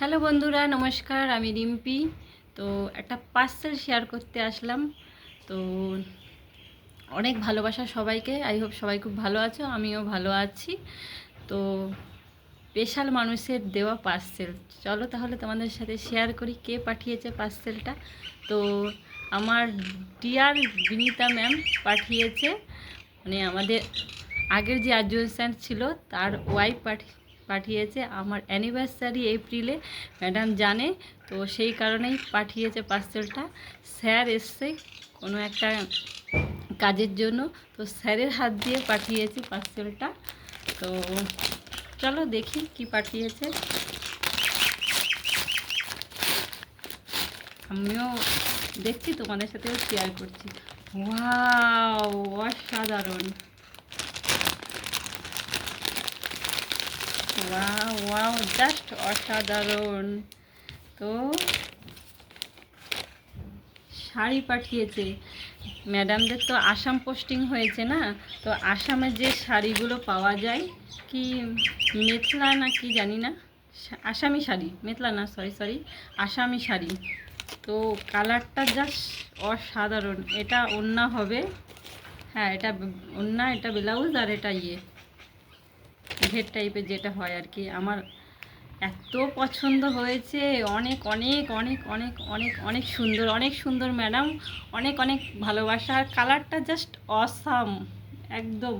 Hello বন্ধুরা, নমস্কার। আমি রিম্পি। তো একটা পার্সেল শেয়ার করতে আসলাম। তো অনেক ভালোবাসা সবাইকে। আই হোপ সবাই খুব ভালো আছো, আমিও ভালো আছি। তো স্পেশাল মানুষের দেওয়া পার্সেল, চলো তাহলে তোমাদের সাথে শেয়ার করি কে পাঠিয়েছে পার্সেলটা। তো আমার ডিয়ার বিনীতা ম্যাম পাঠিয়েছে, মানে আমাদের আগের যে অ্যাডজুয়েন্ট ছিল তার ওয়াইফ পাঠিয়েছে। আমার অ্যানিভার্সারি এপ্রিলে, ম্যাডাম জানে, তো সেই কারণেই পাঠিয়েছে পার্সেলটা। স্যার এসছে কোনো একটা কাজের জন্য, তো স্যারের হাত দিয়ে পাঠিয়েছি পার্সেলটা। তো চলো দেখি কি পাঠিয়েছে। আমিও দেখছি, তোমাদের সাথেও শেয়ার করছি। ওয়াও, অসাধারণ! ওয়াও ওয়াও, জাস্ট অসাধারণ! তো শাড়ি পাঠিয়েছে। ম্যাডামদের তো আসাম পোস্টিং হয়েছে না, তো আসামে যে শাড়িগুলো পাওয়া যায়, কি মেখলা না কি জানি না, আসামি শাড়ি, মেখলা না, সরি আসামি শাড়ি। তো কালারটা জাস্ট অসাধারণ। এটা ওড়না হবে, হ্যাঁ এটা ওড়না, এটা ব্লাউজ, আর এটা ঘের টাইপের যেটা হয় আর কি। আমার এত পছন্দ হয়েছে, অনেক অনেক অনেক অনেক অনেক অনেক সুন্দর, অনেক সুন্দর ম্যাডাম, অনেক অনেক ভালোবাসা। আর কালারটা জাস্ট অসাম, একদম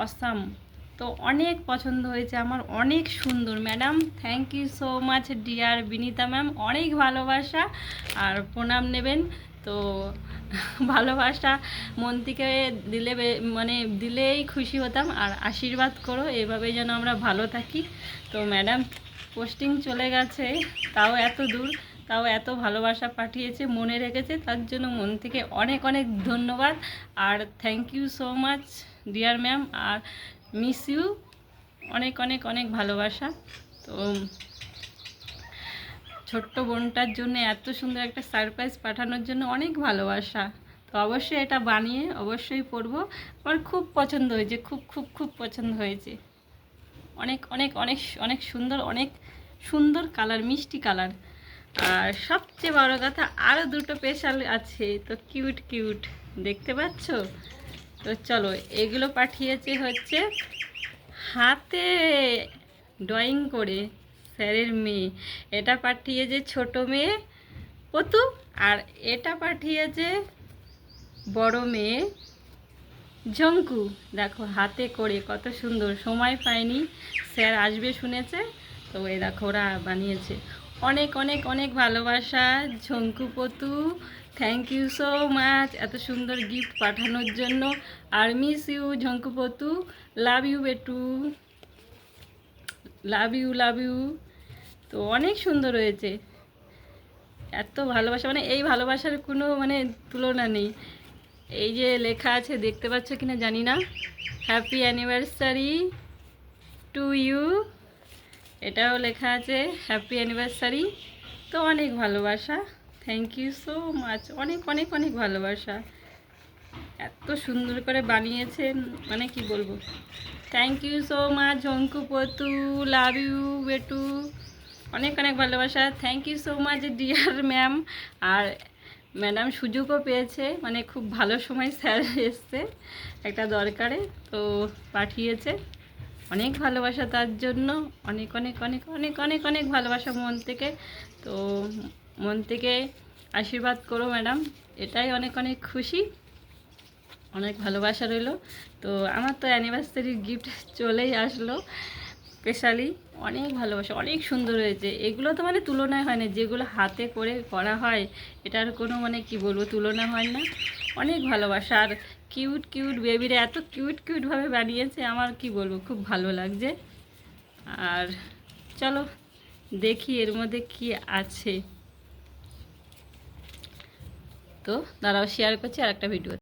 অসাম। তো অনেক পছন্দ হয়েছে আমার, অনেক সুন্দর madam. Thank you so much dear Binita ma'am, অনেক ভালোবাসা আর প্রণাম নেবেন। তো ভালোবাসা মন থেকে দিলে, মানে দিলেই খুশি হতাম। আর আশীর্বাদ করো, এভাবে যেন আমরা ভালো থাকি। তো ম্যাডাম পোস্টিং চলে গেছে, তাও এত দূর, তাও এত ভালোবাসা পাঠিয়েছে, মনে রেখেছে, তার জন্য মন থেকে অনেক অনেক ধন্যবাদ। আর thank you so much dear ma'am, আর মিস ইউ, অনেক অনেক অনেক ভালোবাসা। তো ছোট্ট বোনটার জন্য এত সুন্দর একটা সারপ্রাইজ পাঠানোর জন্য অনেক ভালোবাসা। তো অবশ্যই এটা বানিয়ে অবশ্যই পরবো। আমার খুব পছন্দ হয়েছে, খুব খুব খুব পছন্দ হয়েছে। অনেক অনেক অনেক অনেক সুন্দর, অনেক সুন্দর কালার, মিষ্টি কালার। আর সবচেয়ে বড় কথা, আরও দুটো স্পেশাল আছে, তো কিউট কিউট, দেখতে পাচ্ছ? তো চলো, এগুলো পাঠিয়েছে হচ্ছে হাতে ড্রয়িং করে স্যারের মেয়ে। এটা পাঠিয়েছে ছোট মেয়ে পতু, আর এটা পাঠিয়েছে বড় মেয়ে ঝঙ্কু। দেখো হাতে করে কত সুন্দর, সময় পায়নি, স্যার আসবে শুনেছে, তো এই দেখো ওরা বানিয়েছে। অনেক অনেক অনেক ভালোবাসা ঝঙ্কু পতু, থ্যাংক ইউ সো মাচ এত সুন্দর গিফট পাঠানোর জন্য। আর মিস ইউ ঝঙ্কু পতু, লাভ ইউ বেটু, লাভ ইউ লাভ ইউ। তো অনেক সুন্দর হয়েছে, এত ভালোবাসা, মানে এই ভালোবাসার কোনো মানে তুলনা নেই। এই যে লেখা আছে, দেখতে পাচ্ছ কিনা জানি না, হ্যাপি অ্যানিভার্সারি টু ইউ, এটাও লেখা আছে হ্যাপি অ্যানিভার্সারি। তো অনেক ভালোবাসা, থ্যাংক ইউ সো মাচ, অনেক অনেক অনেক ভালোবাসা। এত সুন্দর করে বানিয়েছেন, মানে কি বলবো। থ্যাংক ইউ সো মাচ ঝঙ্কু পতু, লাভ ইউ বেটু, অনেক অনেক ভালোবাসা। Thank you so much dear ma'am. আর ম্যাডাম সুযোগও পেয়েছে, মানে খুব ভালো সময় স্যার এসছে একটা দরকারে, তো পাঠিয়েছে। অনেক ভালোবাসা তার জন্য, অনেক অনেক অনেক অনেক অনেক অনেক ভালোবাসা মন থেকে। তো মন থেকে আশীর্বাদ করো ম্যাডাম, এটাই অনেক অনেক খুশি, অনেক ভালোবাসা রইল। তো আমার তো অ্যানিভার্সারির গিফট চলেই আসলো, স্পেশালি অনেক ভালোবাসা, অনেক সুন্দর হয়েছে। এগুলো তো মানে তুলনায় হয় না, যেগুলো হাতে করে করা হয় এটার কোনো মানে কি বলবো, তুলনা হয় না। অনেক ভালোবাসা। আর কিউট কিউট বেবিরা এত কিউট কিউটভাবে বানিয়েছে, আমার কি বলবো, খুব ভালো লাগছে। আর চলো দেখি এর মধ্যে কি আছে। তো দাঁড়াও, শেয়ার করছি আর একটা ভিডিও।